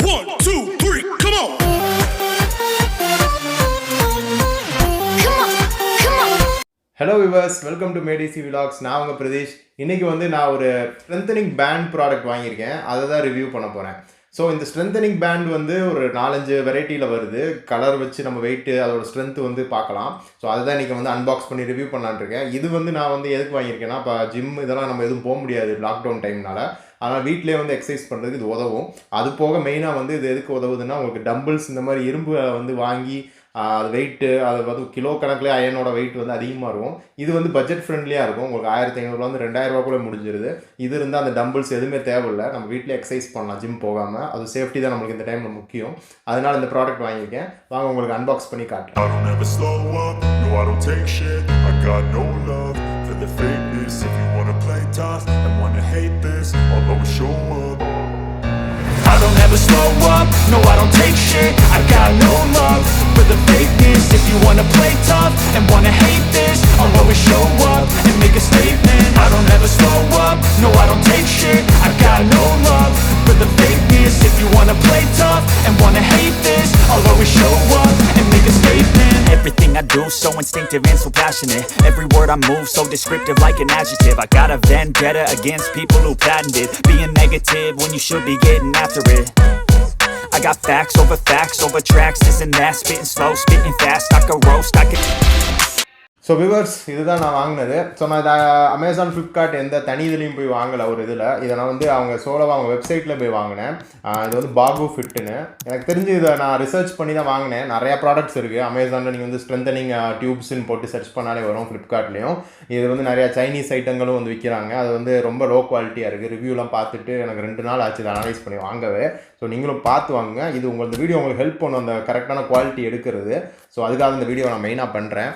1, 2, 3, come on. Hello viewers, welcome to Medici vlogs. நான் உங்கள் பிரதீஷ். இன்றைக்கி வந்து நான் ஒரு ஸ்ட்ரென்தனிங் பேண்ட் ப்ராடக்ட் வாங்கியிருக்கேன். அதை தான் ரிவ்யூ பண்ண போகிறேன். ஸோ இந்த ஸ்ட்ரென்தனிங் பேண்ட் வந்து ஒரு 4-5 வெரைட்டியில் வருது. கலர் வச்சு நம்ம வெயிட்டு அதோட ஸ்ட்ரென்த் வந்து பார்க்கலாம். ஸோ அதுதான் இன்றைக்கி வந்து அன்பாக்ஸ் பண்ணி ரிவ்யூ பண்ணலான்ருக்கேன். இது வந்து நான் வந்து எதுக்கு வாங்கியிருக்கேன்னா, இப்போ ஜிம் இதெல்லாம் நம்ம எதுவும் போக முடியாது லாக்டவுன் டைம்னால. அதனால் வீட்டிலே வந்து எக்ஸசைஸ் பண்ணுறதுக்கு இது உதவும். அது போக மெயினாக வந்து இது எதுக்கு உதவுதுன்னா, உங்களுக்கு டம்பிள்ஸ் இந்த மாதிரி இரும்பு வந்து வாங்கி அது வெயிட்டு அது வந்து கிலோ கணக்கில் அயனோட வெயிட் வந்து அதிகமாக இருக்கும். இது வந்து பட்ஜெட் ஃப்ரெண்ட்லியாக இருக்கும். உங்களுக்கு 1500 2000 கூட முடிஞ்சிருது. இது இருந்தால் அந்த டம்பிள்ஸ் எதுவுமே தேவையில்லை. நம்ம வீட்டில் எக்ஸசைஸ் பண்ணலாம் ஜிம் போகாமல். அது சேஃப்டி தான் நம்மளுக்கு இந்த டைமில் முக்கியம். அதனால் இந்த ப்ராடக்ட் வாங்கியிருக்கேன். வாங்க உங்களுக்கு அன்பாக்ஸ் பண்ணி காட்டுறேன். I don't ever slow up, no I don't take shit. I got no love for the fakeness. If you wanna play tough and wanna hate this, I'll always show up and make a statement. I don't ever slow up, no I don't take shit. I got no love for the fakeness. If you wanna play tough and wanna hate this, I'll always show up and make a statement. Everything I do so instinctive and so passionate. Every word I move so descriptive like an adjective. I got a vendetta against people who patented being negative when you should be getting after it. I got facts over tracks, this and that, spitting slow, spitting fast, I could roast, I could. So viewers, இதுதான் நான் வாங்கினது. So நான் இதை Amazon, Flipkart எந்த தனி இதுலேயும் போய் வாங்கலை. ஒரு இதில் இதை நான் வந்து அவங்க சோலோவாக அவங்க வெப்சைட்டில் போய் வாங்கினேன். இது வந்து பாகு ஃபிட்டுன்னு எனக்கு தெரிஞ்சு. இதை நான் ரிசர்ச் பண்ணி தான் வாங்கினேன். நிறையா ப்ராடக்ட்ஸ் இருக்குது அமேசானில். நீங்கள் வந்து ஸ்ட்ரென்தனிங் டியூப்ஸ்ன்னு போட்டு சர்ச் பண்ணாலே வரும். ஃப்ளிப்கார்ட்லேயும் இது வந்து நிறையா சைனீஸ் ஐட்டங்களும் வந்து விற்கிறாங்க. அது வந்து ரொம்ப லோ குவாலிட்டியாக இருக்குது. ரிவ்யூலாம் பார்த்துட்டு எனக்கு 2 நாள் ஆச்சு இதை அனலைஸ் பண்ணி வாங்கவே. ஸோ நீங்களும் பார்த்து வாங்குங்க. இது உங்களுக்கு வீடியோ உங்களுக்கு ஹெல்ப் பண்ணும் அந்த கரெக்டான குவாலிட்டி எடுக்கிறது. ஸோ அதுக்காக இந்த வீடியோ நான் மெயினாக பண்ணுறேன்.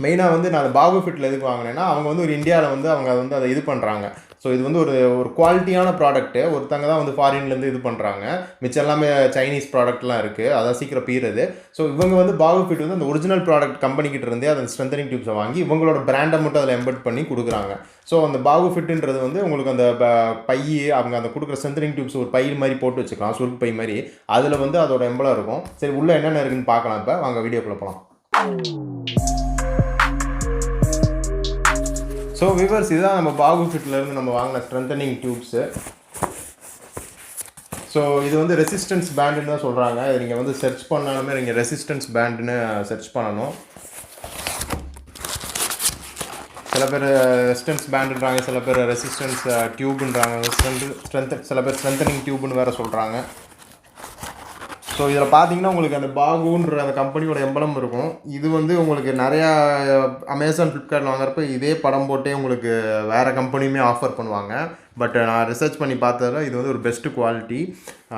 மெயினாக வந்து நான் பாகு ஃபிட்டில் எதுக்கு வாங்கினேன்னா, அவங்க வந்து ஒரு இந்தியாவில் வந்து அவங்க வந்து அதை இது பண்ணுறாங்க. ஸோ இது வந்து ஒரு குவாலிட்டியான ப்ராடக்ட்டு. ஒருத்தங்க தான் வந்து ஃபாரின்லேருந்து இது பண்ணுறாங்க. மிச்சம் எல்லாமே சைனீஸ் ப்ராடக்ட்லாம் இருக்குது. அதான் சீக்கிரம் பீருது. ஸோ இவங்க வந்து பாகு ஃபிட் வந்து அந்த ஒரிஜினல் ப்ராடக்ட் கம்பெனிக்கிட்ட இருந்தே அந்த ஸ்ட்ரென்தனிங் டியூப்ஸை வாங்கி இவங்களோட பிராண்டை மட்டும் அதில் எம்பெட் பண்ணி கொடுக்குறாங்க. ஸோ அந்த பாகு ஃபிட்டுன்றது வந்து உங்களுக்கு அந்த பை அவங்க அந்த கொடுக்குற ஸ்ட்ரென்தனிங் டியூப்ஸ் ஒரு பை மாதிரி போட்டு வச்சுக்கலாம், சுருக்கு பை மாதிரி. அதில் வந்து அதோட எம்பளம் இருக்கும். சரி, உள்ளே என்னென்ன இருக்குதுன்னு பார்க்கலாம். இப்போ வாங்க வீடியோக்குள்ளே போகலாம். ஸோ விவர்ஸ், இதுதான் நம்ம பாகு ஃபிட்லேருந்து நம்ம வாங்கின ஸ்ட்ரென்தனிங் டியூப்ஸு. ஸோ இது வந்து ரெசிஸ்டன்ஸ் பேண்டுன்னு தான் சொல்கிறாங்க. இது நீங்கள் வந்து சர்ச் பண்ணாலுமே நீங்கள் ரெசிஸ்டன்ஸ் பேண்டுன்னு சர்ச் பண்ணணும். சில பேர் ரெசிஸ்டன்ஸ் பேண்டுன்றாங்க, சில பேர் ரெசிஸ்டன்ஸ் டியூப்ன்றாங்க, சில பேர் ஸ்ட்ரென்தனிங் டியூப்னு வேறு சொல்கிறாங்க. ஸோ இதில் பார்த்தீங்கன்னா உங்களுக்கு அந்த பாகுன்ற அந்த கம்பெனியோட எம்பளம் இருக்கும். இது வந்து உங்களுக்கு நிறையா அமேசான், ஃப்ளிப்கார்ட்டில் வாங்குறப்ப இதே படம் போட்டே உங்களுக்கு வேறு கம்பெனியுமே ஆஃபர் பண்ணுவாங்க. பட் நான் ரிசர்ச் பண்ணி பார்த்ததில் இது வந்து ஒரு பெஸ்ட்டு குவாலிட்டி.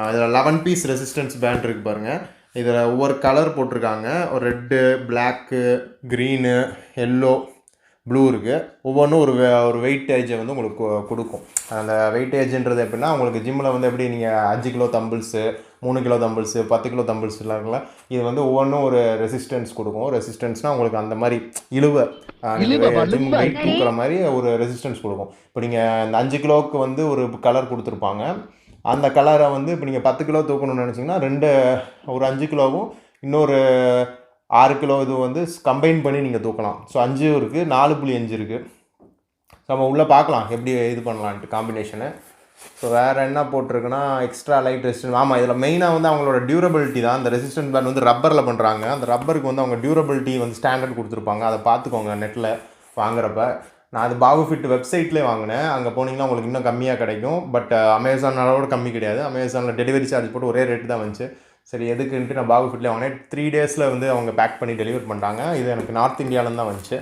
இதில் 11 பீஸ் ரெசிஸ்டன்ஸ் பேண்ட் இருக்குது பாருங்கள். இதில் ஒவ்வொரு கலர் போட்டிருக்காங்க. ஒரு red, black, green, yellow, blue இருக்குது. ஒவ்வொன்றும் ஒரு வெயிட்டேஜை வந்து உங்களுக்கு கொடுக்கும். அந்த வெயிட்டேஜ்ன்றது எப்படின்னா, உங்களுக்கு ஜிம்மில் வந்து எப்படி நீங்கள் 5 kilo dumbbells, 3 kilo dumbbells, 10 kilo தம்பிள்ஸ்லாம் இருக்குல்ல, இது வந்து ஒவ்வொன்றும் ஒரு ரெசிஸ்டன்ஸ் கொடுக்கும். ரெசிஸ்டன்ஸ்னால் உங்களுக்கு அந்த மாதிரி ஜிம் வெயிட் தூக்குற மாதிரி ஒரு ரெசிஸ்டன்ஸ் கொடுக்கும். இப்போ நீங்கள் இந்த 5 கிலோவுக்கு வந்து ஒரு கலர் கொடுத்துருப்பாங்க. அந்த கலரை வந்து இப்போ நீங்கள் 10 கிலோ தூக்கணும்னு நினச்சிங்கன்னா ஒரு 5 கிலோவும் இன்னொரு 6 கிலோ இது வந்து கம்பைன் பண்ணி நீங்கள் தூக்கலாம். ஸோ 5 இருக்குது, 4.5 இருக்குது. ஸோ நம்ம உள்ளே பார்க்கலாம் எப்படி இது பண்ணலான்ட்டு காம்பினேஷனு. ஸோ வேறு என்ன போட்டிருக்குன்னா, எக்ஸ்ட்ரா லைட் ரெசிஸ்டன்ஸ். ஆமாம், இதில் மெயினாக வந்து அவங்களோட டியூரபிலிட்டி தான். அந்த ரெசிஸ்டன்ஸ் பேண்ட் வந்து ரப்பரில் பண்ணுறாங்க. அந்த ரப்பருக்கு வந்து அவங்க டியூரபிலிட்டி வந்து ஸ்டாண்டர்ட் கொடுத்துருப்பாங்க. அதை பார்த்துக்கோங்க நெட்டில் வாங்குறப்ப. நான் அது பாகு ஃபிட் வெப்சைட்லேயே வாங்கினேன். அங்கே போனீங்கன்னா உங்களுக்கு இன்னும் கம்மியாக கிடைக்கும். பட் அமேசானோட கம்மி கிடையாது. அமேசானில் டெலிவரி சார்ஜ் போட்டு ஒரே ரேட்டு தான் வந்துச்சு. சரி, எதுக்குன்ட்டு நான் பாகு ஃபிட்லேயே வாங்கினேன். 3 டேஸில் வந்து அவங்க பேக் பண்ணி டெலிவர் பண்ணுறாங்க. இது எனக்கு நார்த் இந்தியாவிலேருந்து தான் வந்துச்சு.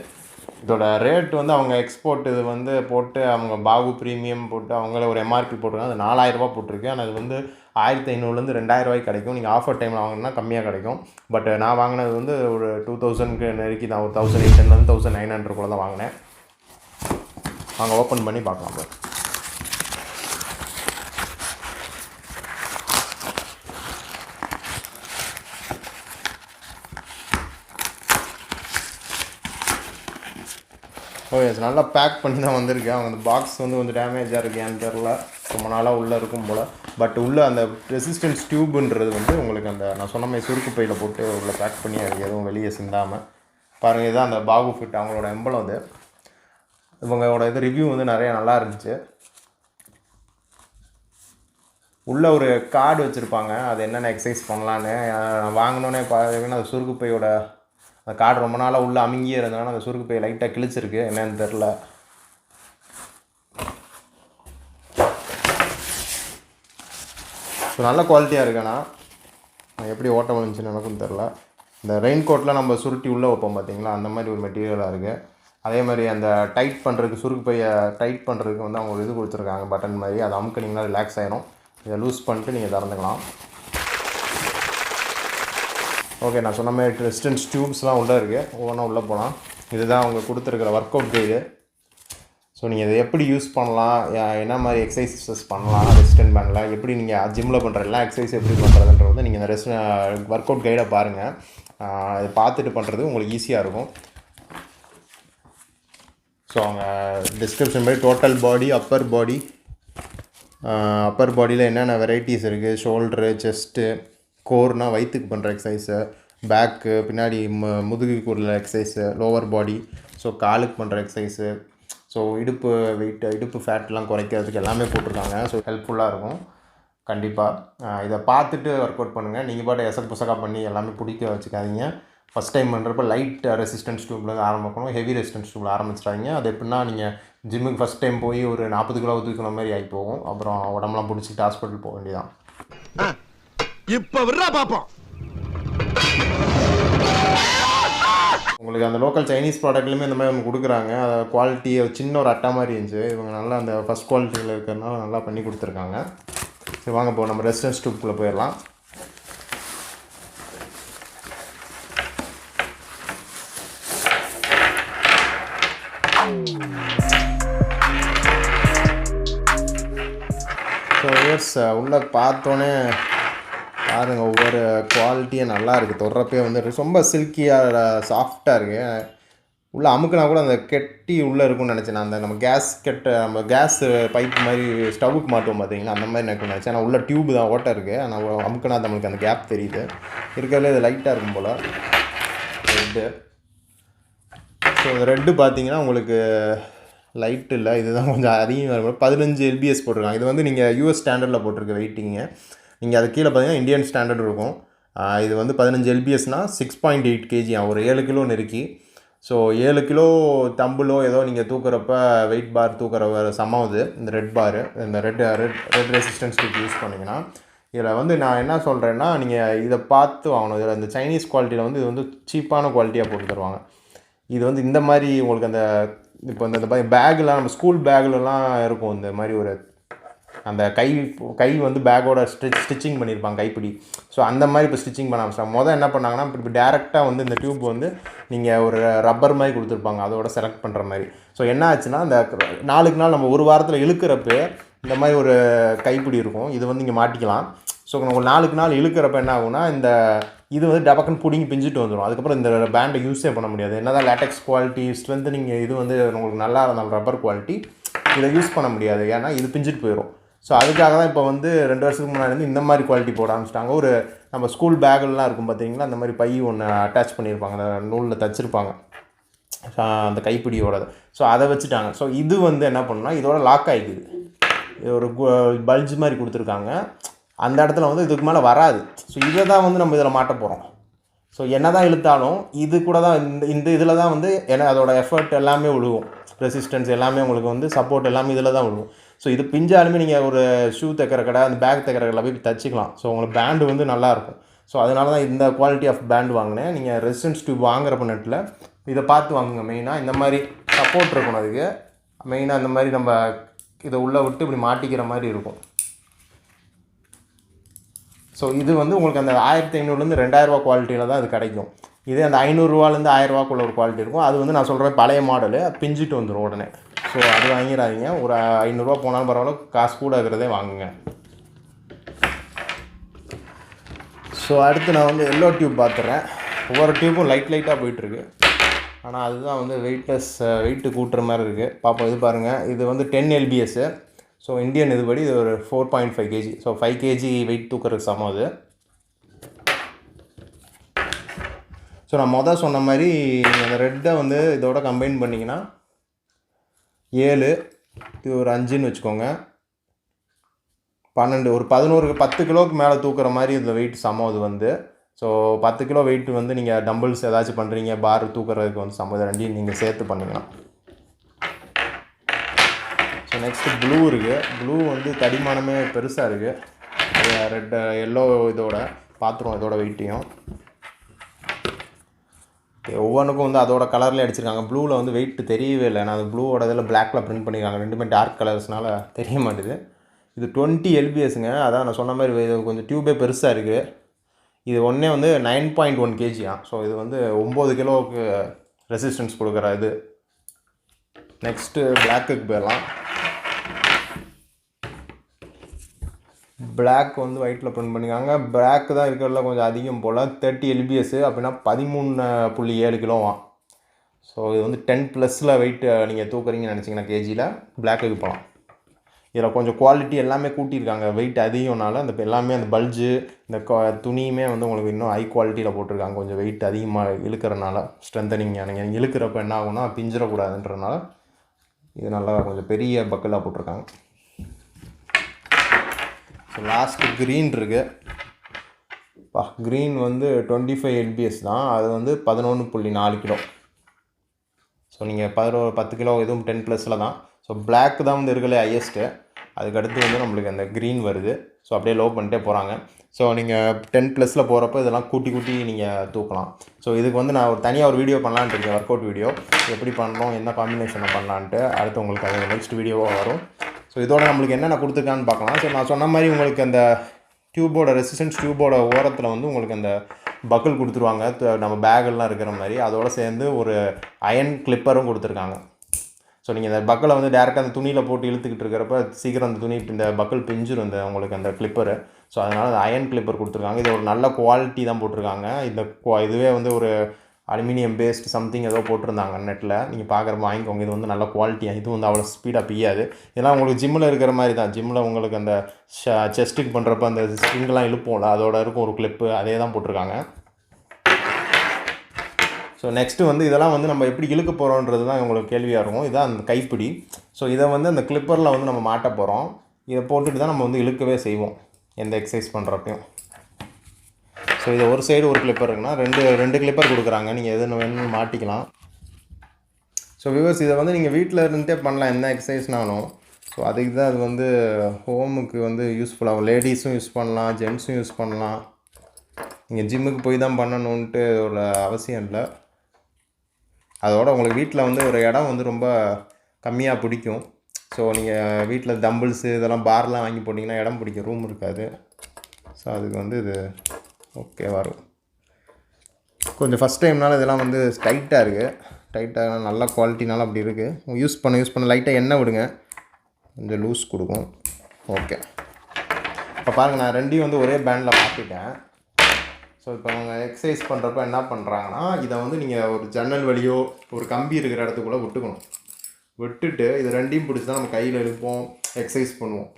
இதோட ரேட் வந்து அவங்க எக்ஸ்போர்ட் இது வந்து போட்டு அவங்க பாகு ப்ரீமியம் போட்டு அவங்கள ஒரு எம்ஆர்பி போட்டிருக்காங்க. அது 4000 போட்டிருக்கு. ஆனால் அது வந்து 1500 2500 கிடைக்கும். நீங்கள் ஆஃபர் டைமில் வாங்கினா கம்மியாக கிடைக்கும். பட் நான் வாங்கினது வந்து ஒரு 2000க்கு நெருக்கி தான், ஒரு 1800 1900 கூட தான் வாங்கினேன். வாங்க ஓப்பன் பண்ணி பார்க்கலாம். ஓகே, நல்லா பேக் பண்ணி தான் வந்திருக்கேன். அவங்க அந்த பாக்ஸ் வந்து கொஞ்சம் டேமேஜாக இருக்குது, ஏன்னு தெரில. ரொம்ப நாளாக உள்ளே இருக்கும் போல். பட் உள்ள அந்த ரெசிஸ்டன்ஸ் டியூப்ன்றது வந்து உங்களுக்கு அந்த நான் சொன்ன மாதிரி சுருக்கு பையில் போட்டு உள்ள பேக் பண்ணி அது எதுவும் வெளியே சிந்தாமல் பாருங்கள். இதுதான் அந்த பாகு ஃபிட் அவங்களோட எம்பளம். அது இவங்களோட இது ரிவ்யூ வந்து நிறையா நல்லா இருந்துச்சு. உள்ளே ஒரு கார்டு வச்சுருப்பாங்க, அது என்னென்ன எக்ஸசைஸ் பண்ணலான்னு. வாங்கினோன்னே பார்த்தீங்கன்னா அந்த சுருக்கு பையோட அந்த கார்டு ரொம்ப நாளாக உள்ளே அமுங்கியே இருந்ததுனால அந்த சுருக்கு பை லைட்டாக கிழிச்சிருக்கு, என்னன்னு தெரில. ஸோ நல்ல குவாலிட்டியாக இருக்குண்ணா. எப்படி ஓட்ட விழுந்துச்சுன்னு எனக்கும் தெரில. இந்த ரெயின் கோட்டில் நம்ம சுருட்டி உள்ளே வைப்போம் பார்த்தீங்களா, அந்த மாதிரி ஒரு மெட்டீரியலாக இருக்குது. அதே மாதிரி அந்த டைட் பண்ணுறதுக்கு சுருக்கு பையை டைட் பண்ணுறதுக்கு வந்து அவங்க ஒரு இது கொடுத்துருக்காங்க, பட்டன் மாதிரி. அதை அமுக்குனிங்கன்னா ரிலாக்ஸ் ஆகிடும். இதை லூஸ் பண்ணிட்டு நீங்கள் திறந்துக்கலாம். ஓகே, நான் சொன்ன மாதிரி ரெசிஸ்டன்ஸ் டியூப்ஸ்லாம் உள்ளே இருக்குது. ஒவ்வொன்றா உள்ளே போகலாம். இதுதான் அவங்க கொடுத்துருக்குற ஒர்க் அவுட் கைடு. ஸோ நீங்கள் இதை எப்படி யூஸ் பண்ணலாம், என்ன மாதிரி எக்ஸசைசஸ் பண்ணலாம் ரெசிஸ்டன்ட் பேண்டில், எப்படி நீங்கள் ஜிம்மில் பண்ணுற எல்லா எக்ஸசைஸ் எப்படி பண்ணுறதுன்றது நீங்கள் இந்த ஒர்க் அவுட் கைடை பாருங்கள். அதை பார்த்துட்டு பண்ணுறது உங்களுக்கு ஈஸியாக இருக்கும். ஸோ அவங்க டிஸ்கிரிப்ஷன் படி டோட்டல் பாடி, அப்பர் பாடியில் என்னென்ன வெரைட்டிஸ் இருக்குது, ஷோல்ட்ரு, செஸ்ட்டு, கோர்னால் வயிற்றுக்கு பண்ணுற எக்ஸசைஸு, பேக்கு பின்னாடி முதுகுக்கு உள்ள எக்ஸசைஸு, லோவர் பாடி, ஸோ காலுக்கு பண்ணுற எக்ஸசைஸு, ஸோ இடுப்பு ஃபேட்லாம் குறைக்கிறதுக்கு எல்லாமே போட்டிருக்காங்க. ஸோ ஹெல்ப்ஃபுல்லாக இருக்கும் கண்டிப்பாக. இதை பார்த்துட்டு ஒர்க் அவுட் பண்ணுங்கள். நீங்கள் பாட்டு எசக் புசக்காக பண்ணி எல்லாமே பிடிக்க வச்சுக்காதீங்க. ஃபஸ்ட் டைம் பண்ணுறப்ப லைட் ரெசிஸ்டன்ஸ் டியூப்லேருந்து ஆரம்பிக்கணும், ஹெவி ரெசிஸ்டன்ஸ் டியூப்பில் ஆரம்பிச்சிட்டாங்க. அது எப்படின்னா நீங்கள் ஜிம்முக்கு ஃபஸ்ட் டைம் போய் ஒரு 40 கிலோ தூக்கிற மாதிரி ஆகி போகும். அப்புறம் உடம்புலாம் பிடிச்சிட்டு ஹாஸ்பிட்டல் போக வேண்டியதான். இப்போ விட்றா பார்ப்போம். உங்களுக்கு அந்த லோக்கல் சைனீஸ் ப்ராடக்ட்லையுமே இந்த மாதிரி ஒன்று கொடுக்குறாங்க. அதை குவாலிட்டி சின்ன ஒரு அட்டா மாதிரி இருந்துச்சு. இவங்க நல்லா அந்த ஃபஸ்ட் குவாலிட்டியில் இருக்கிறதுனால நல்லா பண்ணி கொடுத்துருக்காங்க. சரி வாங்க இப்போ நம்ம ரெசிஸ்டன்ஸ் டியூப்குள்ளே போயிடலாம். ஸோ இயர்ஸ் உள்ளே பார்த்தோன்னே பாருங்கள், ஒவ்வொரு குவாலிட்டியும் நல்லா இருக்குது. தொடுறப்பே வந்து ரொம்ப சில்கியாக சாஃப்டாக இருக்குது. உள்ளே அமுக்குனா கூட அந்த கெட்டி உள்ளே இருக்கும்னு நினச்சேன். அந்த நம்ம கேஸ் பைப் மாதிரி ஸ்டவ்வுக்கு மாட்டுவோம் பார்த்தீங்கன்னா, அந்த மாதிரி எனக்கு நினச்சேன். ஆனால் உள்ள டியூப் தான் ஓட்டை இருக்குது. ஆனால் அமுக்குனா நம்மளுக்கு அந்த கேப் தெரியுது. இருக்கிறதுல இது லைட்டாக இருக்கும் போல் ரெட்டு. ஸோ இந்த ரெட்டு பார்த்தீங்கன்னா உங்களுக்கு லைட் இல்லை, இதுதான் கொஞ்சம் அதிகமாக இருக்கும். 15 LBS போட்டிருக்காங்க. இது வந்து நீங்கள் US ஸ்டாண்டர்டில் போட்டிருக்கு வெயிட்டிங்க. நீங்கள் அது கீழே பார்த்தீங்கன்னா இந்தியன் ஸ்டாண்டர்ட் இருக்கும். இது வந்து 15 LBSனால் 6.8 kg, ஒரு 7 கிலோ நெருக்கி. ஸோ 7 கிலோ தம்பிளோ ஏதோ நீங்கள் தூக்குறப்ப வெயிட் பார் தூக்குற சமாவது இந்த ரெட் பாரு, இந்த ரெட் ரெசிஸ்டன்ஸ் டியூப் யூஸ் பண்ணிங்கன்னா. இதில் வந்து நான் என்ன சொல்கிறேன்னா, நீங்கள் இதை பார்த்து வாங்கணும். இதில் இந்த சைனீஸ் குவாலிட்டியில் வந்து இது வந்து சீப்பான குவாலிட்டியாக போட்டு தருவாங்க. இது வந்து இந்த மாதிரி உங்களுக்கு அந்த இப்போ இந்த பேக்கெலாம் நம்ம ஸ்கூல் பேக்லலாம் இருக்கும் இந்த மாதிரி ஒரு அந்த கை வந்து பேக்கோட ஸ்டிச்சிங் பண்ணியிருப்பாங்க கைப்பிடி. ஸோ அந்த மாதிரி இப்போ ஸ்டிச்சிங் பண்ண ஆரம்பிச்சாங்க. என்ன பண்ணாங்கன்னா இப்போ டேரெக்டாக வந்து இந்த டியூப் வந்து நீங்கள் ஒரு ரப்பர் மாதிரி கொடுத்துருப்பாங்க, அதோட செலக்ட் பண்ணுற மாதிரி. ஸோ என்ன ஆச்சுன்னா, இந்த 4 நாள் நம்ம ஒரு வாரத்தில் இழுக்கிறப்ப இந்த மாதிரி ஒரு கைப்பிடி இருக்கும். இது வந்து இங்கே மாட்டிக்கலாம். ஸோ நம்ம 4 நாள் இழுக்கிறப்ப என்ன ஆகும்னா, இந்த இது வந்து டபக்குன்னு பிடிங்கி பிஞ்சிட்டு வந்துடும். அதுக்கப்புறம் இந்த பேண்டை யூஸே பண்ண முடியாது. என்ன தான் லேட்டெக்ஸ் குவாலிட்டி ஸ்ட்ரென்த்தனிங் இது வந்து உங்களுக்கு நல்லா இருந்தாலும் ரப்பர் குவாலிட்டி இதை யூஸ் பண்ண முடியாது, ஏன்னா இது பிஞ்சிட்டு போயிடும். ஸோ அதுக்காக தான் இப்போ வந்து 2 வருஷத்துக்கு முன்னாடி வந்து இந்த மாதிரி குவாலிட்டி போட ஆரம்பிச்சிட்டாங்க. ஒரு நம்ம ஸ்கூல் பேக்லாம் இருக்கும் பார்த்தீங்களா, அந்த மாதிரி பை ஒன்று அட்டாச் பண்ணியிருப்பாங்க, அந்த நூலில் தச்சுருப்பாங்க அந்த கைப்பிடியோட. ஸோ அதை வச்சுட்டாங்க. ஸோ இது வந்து என்ன பண்ணணும்னா, இதோட லாக் ஆகிக்குது. இது ஒரு பல்ஜ் மாதிரி கொடுத்துருக்காங்க. அந்த இடத்துல வந்து இதுக்கு மேலே வராது. ஸோ இதை தான் வந்து நம்ம இதில் மாட்ட போகிறோம். ஸோ என்ன தான் இழுத்தாலும் இது கூட தான் இந்த இதில் தான் வந்து அதோட எஃபர்ட் எல்லாமே விழுவும், ரெசிஸ்டன்ஸ் எல்லாமே உங்களுக்கு வந்து சப்போர்ட் எல்லாமே இதில் தான் விழுவும். ஸோ இது பிஞ்சாலுமே நீங்கள் ஒரு ஷூ தைக்கிற கடை, அந்த பேக் தைக்கிற கடையில் போய் தச்சுக்கலாம். ஸோ உங்களுக்கு பேண்டு வந்து நல்லாயிருக்கும். ஸோ அதனால தான் இந்த குவாலிட்டி ஆஃப் பேண்ட் வாங்கினேன். நீங்கள் ரெசிஸ்டன்ஸ் டியூப் வாங்குறப்ப நெட்டில் இதை பார்த்து வாங்குங்க. மெயினாக இந்த மாதிரி சப்போர்ட் இருக்கணும் அதுக்கு. மெயினாக இந்த மாதிரி நம்ம இதை உள்ளே விட்டு இப்படி மாட்டிக்கிற மாதிரி இருக்கும். ஸோ இது வந்து உங்களுக்கு அந்த 1500லேருந்து 2000 ரூபா குவாலிட்டியில் தான் இது கிடைக்கும். இதே அந்த 500 ரூபாலேருந்து 1000 ரூபாக்குள்ள ஒரு குவாலிட்டி இருக்கும். அது வந்து நான் சொல்கிறேன் பழைய மாடலு, பிஞ்சிட்டு வந்துடும் உடனே. ஸோ அது வாங்கிடாதீங்க. ஒரு 500 ரூபா போனாலும் பரவாயில்ல, காசு கூட இருக்கிறதே வாங்குங்க. ஸோ அடுத்து நான் வந்து எல்லோ டியூப் பார்த்துறேன். ஒவ்வொரு டியூப்பும் லைட்டாக போயிட்டுருக்கு. ஆனால் அதுதான் வந்து வெயிட்டு கூட்டுற மாதிரி இருக்குது. பார்ப்போம். இது பாருங்கள், இது வந்து 10 LBS. ஸோ இந்தியன் இதுபடி இது ஒரு 4.5 kg. ஸோ 5 kg வெயிட் தூக்கிறதுக்கு சமம் அது. ஸோ நான் சொன்ன மாதிரி அந்த ரெட்டை வந்து இதோட கம்பைன் பண்ணிங்கன்னா 7, இது ஒரு 5ன்னு வச்சுக்கோங்க, 12, ஒரு 10 கிலோவுக்கு மேலே தூக்குற மாதிரி இதில் வெயிட் சமம் இது வந்து. ஸோ 10 கிலோ வெயிட் வந்து நீங்கள் டம்பிள்ஸ் ஏதாச்சும் பண்ணுறீங்க, பார் தூக்குறதுக்கு வந்து சமம், ரெண்டையும் நீங்கள் சேர்த்து பண்ணிக்கலாம். ஸோ நெக்ஸ்ட்டு ப்ளூ இருக்குது. ப்ளூ வந்து தடிமானமே பெருசாக இருக்குது. ரெட் எல்லோ இதோட பார்த்துருவோம் இதோட வெயிட்டையும். ஒவ்வொன்றுக்கும் வந்து அதோட கலர்லேயே அடிச்சிருக்காங்க. ப்ளூவில் வந்து வெயிட் தெரியவே இல்லை. நான் அது ப்ளூவோட இதில் பிளாக்கில் பிரிண்ட் பண்ணியிருக்காங்க. ரெண்டுமே டார்க் கலர்ஸ்னால தெரிய மாட்டுது. இது 20 lbsங்க. அதான் நான் சொன்ன மாதிரி இது கொஞ்சம் டியூபே பெருசாக இருக்குது. இது ஒன்றே வந்து 9.1 kg. ஸோ இது வந்து 9 கிலோவுக்கு ரெசிஸ்டன்ஸ் கொடுக்குற இது. நெக்ஸ்ட்டு பிளாக்குக்கு போயிடலாம். பிளாக் வந்து ஒயிட்டில் பிரிண்ட் பண்ணியிருக்காங்க. பிளாக் தான் இருக்கிறதுல கொஞ்சம் அதிகம் போல், 30 lbs அப்படின்னா 13.7 கிலோவாம். ஸோ இது வந்து 10+ வெயிட் நீங்கள் தூக்குறீங்கன்னு நினச்சிங்கன்னா கேஜியில் பிளாக்குக்கு போகலாம். இதில் கொஞ்சம் குவாலிட்டி எல்லாமே கூட்டியிருக்காங்க. வெயிட் அதிகம்னால அந்த எல்லாமே அந்த பல்ஜு இந்த துணியுமே வந்து உங்களுக்கு இன்னும் ஹை குவாலிட்டியில் போட்டிருக்காங்க. கொஞ்சம் வெயிட் அதிகமாக இழுக்கிறனால ஸ்ட்ரென்தனிங் நீங்கள் இழுக்கிறப்ப என்ன ஆகும்னா பிஞ்சிடக்கூடாதுன்றனால இது நல்லா கொஞ்சம் பெரிய பக்கலாக போட்டிருக்காங்க. ஸோ லாஸ்ட்டு க்ரீன் இருக்குது. க்ரீன் வந்து 25 lbs தான். அது வந்து 11.4 கிலோ. ஸோ நீங்கள் 10 கிலோ இதுவும் 10+ தான். ஸோ பிளாக் தான் வந்து இருக்கிறதுலே ஹையஸ்ட்டு. அதுக்கடுத்து வந்து நம்மளுக்கு அந்த க்ரீன் வருது. ஸோ அப்படியே லோ பண்ணிட்டே போகிறாங்க. ஸோ நீங்கள் 10+ போகிறப்போ இதெல்லாம் கூட்டி நீங்கள் தூக்கலாம். ஸோ இதுக்கு வந்து நான் தனியாக ஒரு வீடியோ பண்ணலான்ட்டு இருக்கேன், ஒர்க் அவுட் வீடியோ. எப்படி பண்ணணும், என்ன காம்பினேஷனை பண்ணலான்ட்டு அடுத்து உங்களுக்கு அது நெக்ஸ்ட் வீடியோவாக வரும். ஸோ இதோட நம்மளுக்கு என்னென்ன கொடுத்துருக்கான்னு பார்க்கலாம். ஸோ நான் சொன்ன மாதிரி உங்களுக்கு அந்த டியூபோட ரெசிஸ்டன்ஸ் டியூபோட ஓரத்தில் வந்து உங்களுக்கு அந்த பக்கிள் கொடுத்துருவாங்க, நம்ம பேக்கெல்லாம் இருக்கிற மாதிரி. அதோடு சேர்ந்து ஒரு அயன் கிளிப்பரும் கொடுத்துருக்காங்க. ஸோ நீங்கள் இந்த பக்கிளை வந்து டேரெக்டாக அந்த துணியில் போட்டு இழுத்துக்கிட்டு இருக்கிறப்ப சீக்கிரம் அந்த துணி இந்த பக்கிள் பிஞ்சிரும் இந்த உங்களுக்கு அந்த கிளிப்பரு. ஸோ அதனால் அந்த அயன் கிளிப்பர் கொடுத்துருக்காங்க. இது ஒரு நல்ல குவாலிட்டி தான் போட்டிருக்காங்க. இதுவே வந்து ஒரு அலுமினியம் பேஸ்ட் சம்திங் ஏதோ போட்டிருந்தாங்க நெட்டில். நீங்கள் பார்க்குறப்ப வாங்கிக்கோங்க. இது வந்து நல்ல குவாலிட்டியாக, இது வந்து அவ்வளோ ஸ்பீடாக பிய்யாது. இதெல்லாம் உங்களுக்கு ஜிம்மில் இருக்கிற மாதிரி தான். ஜிம்மில் உங்களுக்கு அந்த செஸ்ட்டுக்கு பண்ணுறப்ப அந்த ஸ்ட்ரிங்கெலாம் இழுப்போம்ல, அதோட இருக்கும் ஒரு கிளிப்பு, அதே தான் போட்டிருக்காங்க. ஸோ நெக்ஸ்ட்டு வந்து இதெல்லாம் வந்து நம்ம எப்படி இழுக்க போகிறோன்றது தான் உங்களுக்கு கேள்வியாக இருக்கும். இதுதான் அந்த கைப்பிடி. ஸோ இதை வந்து அந்த கிளிப்பரில் வந்து நம்ம மாட்ட போகிறோம். இதை போட்டுட்டு தான் நம்ம வந்து இழுக்கவே செய்வோம் எந்த எக்ஸசைஸ் பண்ணுறப்பையும். ஸோ இது ஒரு சைடு ஒரு கிளிப்பர் இருக்குன்னா ரெண்டு கிளிப்பர் கொடுக்குறாங்க. நீங்கள் எது வேணும்னு மாட்டிக்கலாம். ஸோ வியூவர்ஸ், இதை வந்து நீங்கள் வீட்டில் இருந்துகிட்டே பண்ணலாம் எந்த எக்ஸசைஸ்னாலும். ஸோ அதுக்கு தான் அது வந்து ஹோமுக்கு வந்து யூஸ்ஃபுல்லாகும். லேடிஸும் யூஸ் பண்ணலாம், ஜென்ஸும் யூஸ் பண்ணலாம். நீங்கள் ஜிம்முக்கு போய் தான் பண்ணணுன்ட்டு ஒரு அவசியம் இல்லை. அதோட உங்களுக்கு வீட்டில் வந்து ஒரு இடம் வந்து ரொம்ப கம்மியாக பிடிக்கும். ஸோ நீங்கள் வீட்டில் தம்பிள்ஸு இதெல்லாம் பார்லாம் வாங்கி போட்டிங்கன்னா இடம் பிடிக்கும், ரூம் இருக்காது. ஸோ அதுக்கு வந்து இது ஓகே வரும். கொஞ்சம் ஃபஸ்ட் டைம்னால இதெல்லாம் வந்து டைட்டாக இருக்குது. டைட்டாக நல்ல குவாலிட்டினால அப்படி இருக்குது. யூஸ் பண்ண லைட்டாக எண்ணெய் விடுங்க, கொஞ்சம் லூஸ் கொடுக்கும். ஓகே, இப்போ பாருங்கள், நான் ரெண்டையும் வந்து ஒரே பேண்டில் மாற்றிட்டேன். ஸோ இப்போ அவங்க எக்ஸசைஸ் பண்ணுறப்ப என்ன பண்ணுறாங்கன்னா, இதை வந்து நீங்கள் ஒரு ஜன்னல் வழியோ ஒரு கம்பி இருக்கிற இடத்துக்குள்ளே விட்டுட்டு இது ரெண்டையும் பிடிச்சி தான் நம்ம கையில் இழுப்போம், எக்ஸசைஸ் பண்ணுவோம்.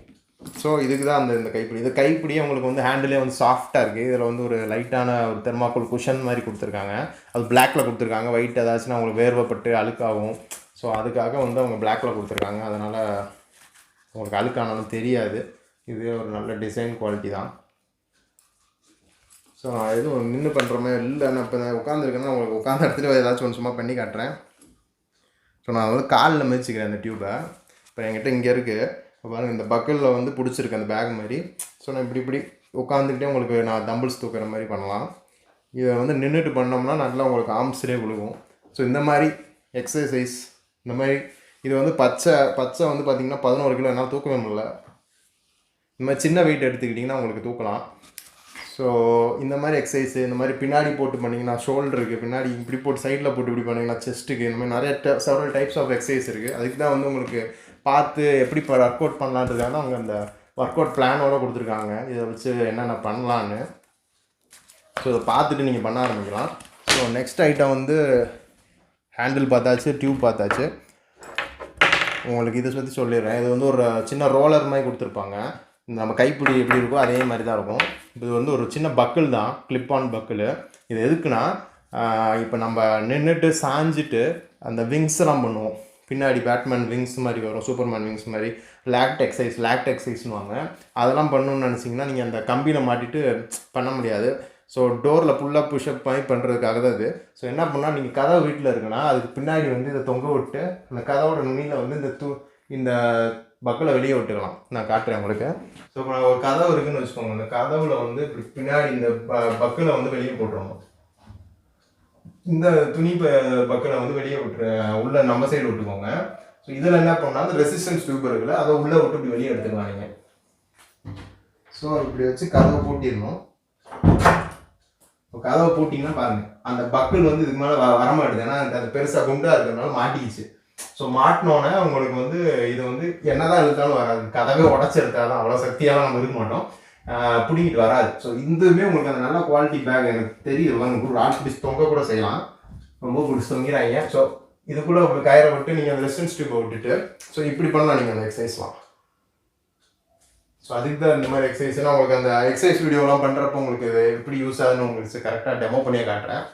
ஸோ இதுக்கு தான் இந்த கைப்பிடி. இந்த கைப்பிடியே உங்களுக்கு வந்து ஹேண்டிலே வந்து சாஃப்டாக இருக்குது. இதில் வந்து ஒரு லைட்டான ஒரு தெர்மாக்கோல் குஷன் மாதிரி கொடுத்துருக்காங்க. அது பிளாக்கில் கொடுத்துருக்காங்க. ஒயிட் ஏதாச்சுன்னா உங்களுக்கு வேர்வைப்பட்டு அழுக்காகும். ஸோ அதுக்காக வந்து அவங்க பிளாக்கில் கொடுத்துருக்காங்க. அதனால் உங்களுக்கு அழுக்கானாலும் தெரியாது. இதுவே ஒரு நல்ல டிசைன் குவாலிட்டி தான். ஸோ நான் எதுவும் நின்று பண்ணுற மாதிரி இல்லை. நான் இப்போ உட்காந்துருக்கேன்னா உங்களுக்கு உட்காந்து இடத்துல ஏதாச்சும் ஒன்று சும்மா பண்ணி காட்டுறேன். ஸோ நான் வந்து காலில் மிதிச்சிக்கிறேன் அந்த டியூப்பை. இப்போ என்கிட்ட இங்கே இருக்குது. இப்போ பாருங்கள், இந்த பக்கலில் வந்து பிடிச்சிருக்கு அந்த பேக் மாதிரி. ஸோ நான் இப்படி உட்காந்துக்கிட்டே உங்களுக்கு நான் தம்பிள்ஸ் தூக்குற மாதிரி பண்ணலாம். இதை வந்து நின்றுட்டு பண்ணோம்னா நல்லா உங்களுக்கு ஆர்ம்ஸ்லேயே விழுகும். ஸோ இந்த மாதிரி எக்ஸசைஸ் இந்த மாதிரி இது வந்து பச்சை வந்து பார்த்திங்கன்னா 11 கிலோ என்னால் தூக்கவே முடியல. இந்த மாதிரி சின்ன வெயிட் எடுத்துக்கிட்டிங்கன்னா உங்களுக்கு தூக்கலாம். ஸோ இந்த மாதிரி எக்ஸசைஸு இந்த மாதிரி பின்னாடி போட்டு பண்ணிங்கன்னா ஷோல்டருக்கு பின்னாடி இப்படி போட்டு சைடில் போட்டு இப்படி பண்ணிங்கன்னா செஸ்ட்டுக்கு இந்த மாதிரி நிறைய செவரல் டைப்ஸ் ஆஃப் எக்ஸசைஸ் இருக்குது. அதுக்கு தான் வந்து உங்களுக்கு பார்த்து எப்படி இப்போ ஒர்க் அவுட் பண்ணலான்றதுக்காக தான் அவங்க அந்த ஒர்க் அவுட் பிளானோடு கொடுத்துருக்காங்க. இதை வச்சு என்னென்ன பண்ணலான்னு. ஸோ இதை பார்த்துட்டு நீங்கள் பண்ண ஆரம்பிக்கலாம். ஸோ நெக்ஸ்ட் ஐட்டம் வந்து ஹேண்டில் பார்த்தாச்சு, டியூப் பார்த்தாச்சு. உங்களுக்கு இதை பற்றி சொல்லிடுறேன். இது வந்து ஒரு சின்ன ரோலர் மாதிரி கொடுத்துருப்பாங்க. நம்ம கைப்பிடி எப்படி இருக்கோ அதே மாதிரி தான் இருக்கும். இது வந்து ஒரு சின்ன பக்கிள் தான், கிளிப் ஆன் பக்கிள். இது எதுக்குன்னா இப்போ நம்ம நின்றுட்டு சாஞ்சிட்டு அந்த விங்ஸ்லாம் பண்ணுவோம். பின்னாடி பேட்மேன் விங்ஸ் மாதிரி வரும், சூப்பர்மேன் விங்ஸ் மாதிரி. லேக்ட் எக்ஸசைஸ்னுவாங்க. அதெல்லாம் பண்ணணுன்னு நினச்சிங்கன்னா நீங்கள் அந்த கம்பியில் மாட்டிட்டு பண்ண முடியாது. ஸோ டோரில் ஃபுல்லாக புஷ்அப் பண்ணி பண்ணுறதுக்காக தான் இது. ஸோ என்ன பண்ணால் நீங்கள் கதவு வீட்டில் இருக்குன்னா அதுக்கு பின்னாடி வந்து இதை தொங்க விட்டு அந்த கதவோட நுனியில் வந்து இந்த பக்கில் வெளியே விட்டுக்கலாம். நான் காட்டுறேன் உங்களுக்கு. ஸோ இப்போ ஒரு கதவு இருக்குதுன்னு வச்சுக்கோங்க. இந்த கதவுல வந்து இப்படி பின்னாடி இந்த பக்கில் வந்து வெளியே போட்டுருவோம். இந்த துணி பக்கில் வந்து வெளியே விட்டுரு, உள்ள நம்ம சைடு விட்டுக்கோங்க. ஸோ இதில் என்ன பண்ணால் அந்த ரெசிஸ்டன்ஸ் டியூப் இருக்குல்ல, அதை உள்ளே விட்டு இப்படி வெளியே எடுத்துக்கலாம் நீங்கள். ஸோ இப்படி வச்சு கதவை பூட்டிடணும். இப்போ கதவை பூட்டிங்கன்னா பாருங்கள், அந்த பக்கிள் வந்து இதுக்கு மேலே வரமாட்டுது. ஏன்னா அது பெருசாக குண்டாக இருக்கிறதுனால மாட்டிக்கிச்சு. ஸோ மாட்டினோன்னே உங்களுக்கு வந்து இது வந்து என்னதான் இழுத்தாலும் வராது. கதவே உடச்சி எடுத்தாலும் அவ்வளோ சக்தியாலாம் நம்ம இருக்க மாட்டோம், பிடிக்கிட்டு வராது. ஸோ இதுவுமே உங்களுக்கு அந்த நல்ல குவாலிட்டி பேக் எனக்கு தெரியுது. உங்களுக்கு ஆட் பிடிச்சி தொங்க கூட செய்யலாம், ரொம்ப பிடிச்சி தொங்கிறாங்க. ஸோ இது கூட உங்களுக்கு கயிறை விட்டு நீங்கள் அந்த ரெசிஸ்டன்ஸ் டியூப்பை விட்டுட்டு ஸோ இப்படி பண்ணலாம் நீங்கள் அந்த எக்ஸசைஸ்லாம். ஸோ அதுக்கு தான் இந்த மாதிரி எக்ஸசைஸ்னால் உங்களுக்கு அந்த எக்ஸசைஸ் வீடியோலாம் பண்ணுறப்போ உங்களுக்கு இது எப்படி யூஸ் ஆகுதுன்னு உங்களுக்கு கரெக்டாக டெமோ பண்ணியே காட்டுறேன்.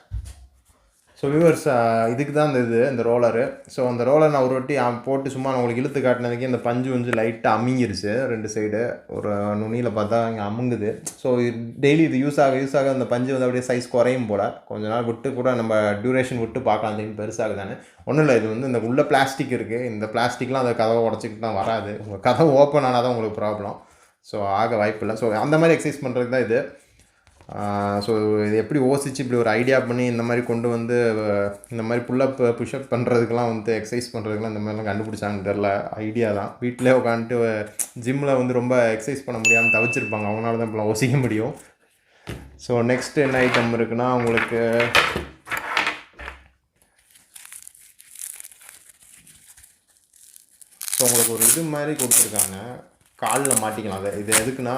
ஸோ வியூவர்ஸ், இதுக்கு தான் இந்த ரோலரு. ஸோ அந்த ரோலர் நான் ஒரு வாட்டி போட்டு சும்மா நான் உங்களுக்கு இழுத்து காட்டினதுக்கு இந்த பஞ்சு கொஞ்சம் லைட்டாக அமுங்கிருச்சு. 2 சைடு ஒரு நுனியில் பார்த்தா இங்கே அமுங்குது. ஸோ டெய்லி இது யூஸ் ஆக அந்த பஞ்சு வந்து அப்படியே சைஸ் குறையும் போல். கொஞ்ச நாள் விட்டு கூட நம்ம டியூரேஷன் விட்டு பார்க்கலாம், தெரியும் பெருசாகுதானே. ஒன்றும் இல்லை, இது வந்து இந்த உள்ள பிளாஸ்டிக் இருக்குது. இந்த பிளாஸ்டிக்லாம் அந்த கதவை உடச்சிக்கிட்டு தான் வராது. உங்கள் கதவை ஓப்பன் ஆனால் தான் உங்களுக்கு ப்ராப்ளம். ஸோ ஆக வாய்ப்பு இல்லை. ஸோ அந்த மாதிரி எக்ஸசைஸ் பண்ணுறதுக்கு தான் இது. ஸோ இது எப்படி யோசிச்சு இப்படி ஒரு ஐடியா பண்ணி இந்த மாதிரி கொண்டு வந்து இந்த மாதிரி புல்லப் புஷ்அப் பண்ணுறதுக்கெலாம் வந்து எக்ஸசைஸ் பண்ணுறதுக்கெலாம் இந்த மாதிரிலாம் கண்டுபிடிச்சாங்கன்னு தெரில. ஐடியா தான். வீட்டிலே உட்காந்துட்டு ஜிம்மில் வந்து ரொம்ப எக்ஸசைஸ் பண்ண முடியாமல் தவிச்சிருப்பாங்க, அவங்களால தான் இப்போலாம் யோசிக்க முடியும். ஸோ நெக்ஸ்ட் என்ன ஐட்டம் இருக்குன்னா உங்களுக்கு ஒரு இது மாதிரி கொடுத்துருக்காங்க, காலில் மாட்டிக்கலாம். அது இது எதுக்குன்னா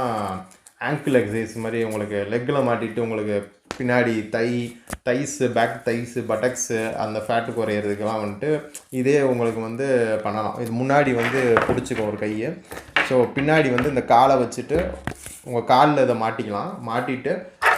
ஆங்கிள் எக்ஸசைஸ் மாதிரி. உங்களுக்கு லெக்கில் மாட்டிட்டு உங்களுக்கு பின்னாடி தைஸு, பேக் தைஸு, பட்டக்ஸு அந்த ஃபேட்டு குறையிறதுக்கெல்லாம் வந்துட்டு இதே உங்களுக்கு வந்து பண்ணலாம். இது முன்னாடி வந்து பிடிச்சிக்கும் ஒரு கையை. ஸோ பின்னாடி வந்து இந்த காலை வச்சுட்டு உங்கள் காலில் இதை மாட்டிக்கலாம். மாட்டிட்டு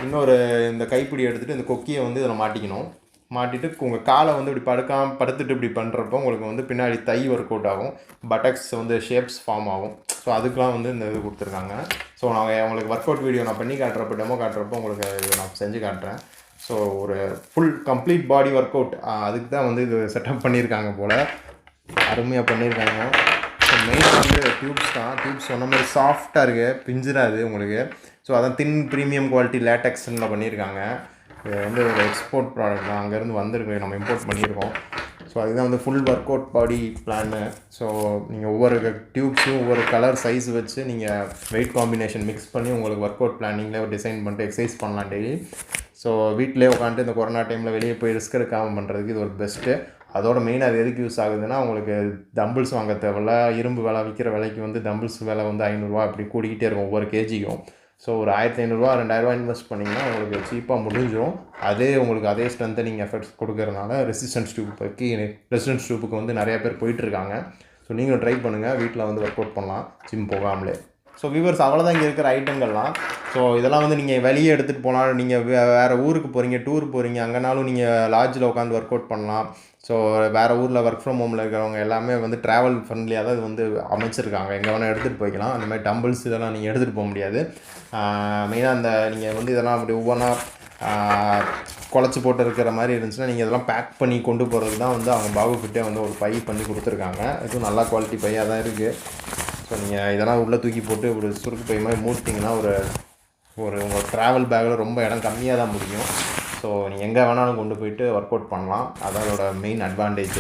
இன்னொரு இந்த கைப்பிடி எடுத்துகிட்டு இந்த கொக்கியை வந்து இதில் மாட்டிக்கணும். மாட்டிட்டு உங்கள் காலை வந்து இப்படி படுத்துட்டு இப்படி பண்ணுறப்போ உங்களுக்கு வந்து பின்னாடி தை ஒர்க் அவுட் ஆகும், பட்டக்ஸ் வந்து ஷேப்ஸ் ஃபார்ம் ஆகும். ஸோ அதுக்கெலாம் வந்து இந்த இது கொடுத்துருக்காங்க. ஸோ நான் உங்களுக்கு ஒர்க் அவுட் வீடியோ நான் பண்ணி காட்டுறப்போ, டெமோ காட்டுறப்போ உங்களுக்கு இது நான் செஞ்சு காட்டுறேன். ஸோ ஒரு ஃபுல் கம்ப்ளீட் பாடி ஒர்க் அவுட் அதுக்கு தான் வந்து இது செட்டப் பண்ணியிருக்காங்க போல். அருமையாக பண்ணியிருக்காங்க. ஸோ மெயினாக வந்து டியூப்ஸ் தான். டியூப்ஸ் சொன்ன மாதிரி சாஃப்டாக இருக்குது, பிஞ்சிடாது உங்களுக்கு. ஸோ அதான் தின் ப்ரீமியம் குவாலிட்டி லேட்டெக்ஸில் பண்ணியிருக்காங்க. இது வந்து ஒரு எக்ஸ்போர்ட் ப்ராடக்ட் தான், அங்கேருந்து வந்திருக்கு, நம்ம இம்போர்ட் பண்ணியிருக்கோம். ஸோ அதுதான் வந்து ஃபுல் ஒர்க் அவுட் பாடி பிளான்னு. ஸோ நீங்கள் ஒவ்வொரு டியூப்ஸும் ஒவ்வொரு கலர் சைஸ் வச்சு நீங்கள் வெயிட் காம்பினேஷன் மிக்ஸ் பண்ணி உங்களுக்கு ஒர்க் அவுட் பிளானிங்கில் டிசைன் பண்ணிட்டு எக்ஸசைஸ் பண்ணலாம் டெய்லி. ஸோ வீட்டிலே உட்காந்துட்டு இந்த கொரோனா டைமில் வெளியே போய் ரிஸ்க் எடுக்காமல் பண்ணுறதுக்கு இது ஒரு பெஸ்ட்டு. அதோட மெயினாக அது எதுக்கு யூஸ் ஆகுதுன்னா, உங்களுக்கு டம்பிள்ஸ் வாங்க தேவையில்ல. இரும்பு விலை விற்கிற விலைக்கு வந்து டம்பிள்ஸ் விலை வந்து 500 ரூபா அப்படி கூடிக்கிட்டே இருக்கும் ஒவ்வொரு கேஜிக்கும். ஸோ ஒரு 1500 ரூபா 2000 ரூபா இன்வெஸ்ட் பண்ணிங்கன்னா உங்களுக்கு சீப்பாக முடிஞ்சிடும். அதே ஸ்ட்ரென்த்தனிங் எஃபெக்ட்ஸ் கொடுக்கறதுனால ரெசிஸ்டன்ஸ் டியூப்புக்கு வந்து நிறைய பேர் போயிட்டுருக்காங்க. ஸோ நீங்களும் ட்ரை பண்ணுங்கள், வீட்டில் வந்து ஒர்க் அவுட் பண்ணலாம் ஜிம் போகாமலே. ஸோ வியூவர்ஸ், அவ்வளோதான் இங்கே இருக்கிற ஐட்டங்கள்லாம். ஸோ இதெல்லாம் வந்து நீங்கள் வெளியே எடுத்துகிட்டு போனால், நீங்கள் வேறு ஊருக்கு போகிறீங்க, டூர் போகிறீங்க, அங்கேனாலும் நீங்கள் லாட்ஜில் உட்காந்து ஒர்க் அவுட் பண்ணலாம். ஸோ வேறு ஊரில் ஒர்க் ஃப்ரம் ஹோமில் இருக்கிறவங்க எல்லாமே வந்து ட்ராவல் ஃப்ரெண்ட்லியாக தான் இது வந்து அமைச்சிருக்காங்க. எங்கே வேணால் எடுத்துகிட்டு போய்க்கலாம். அந்த மாதிரி டம்பிள்ஸ் இதெல்லாம் நீங்கள் எடுத்துகிட்டு போக முடியாது. மெயினாக அந்த நீங்கள் வந்து இதெல்லாம் அப்படி ஒவ்வொன்றா குழச்சி போட்டு இருக்கிற மாதிரி இருந்துச்சுன்னா நீங்கள் இதெல்லாம் பேக் பண்ணி கொண்டு போகிறதுக்கு தான் வந்து அவங்க பாகுக்கிட்டே வந்து ஒரு பை பண்ணி கொடுத்துருக்காங்க. இதுவும் நல்லா குவாலிட்டி பையாக தான் இருக்குது. ஸோ நீங்கள் இதெல்லாம் உள்ளே தூக்கி போட்டு ஒரு சுருக்கு பை மாதிரி மூட்டிங்கன்னா ஒரு உங்கள் ட்ராவல் பேக்கில் ரொம்ப இடம் கம்மியாக தான் முடியும். ஸோ நீங்கள் எங்கே வேணாலும் கொண்டு போயிட்டு ஒர்க் அவுட் பண்ணலாம். அதோட மெயின் அட்வான்டேஜ்.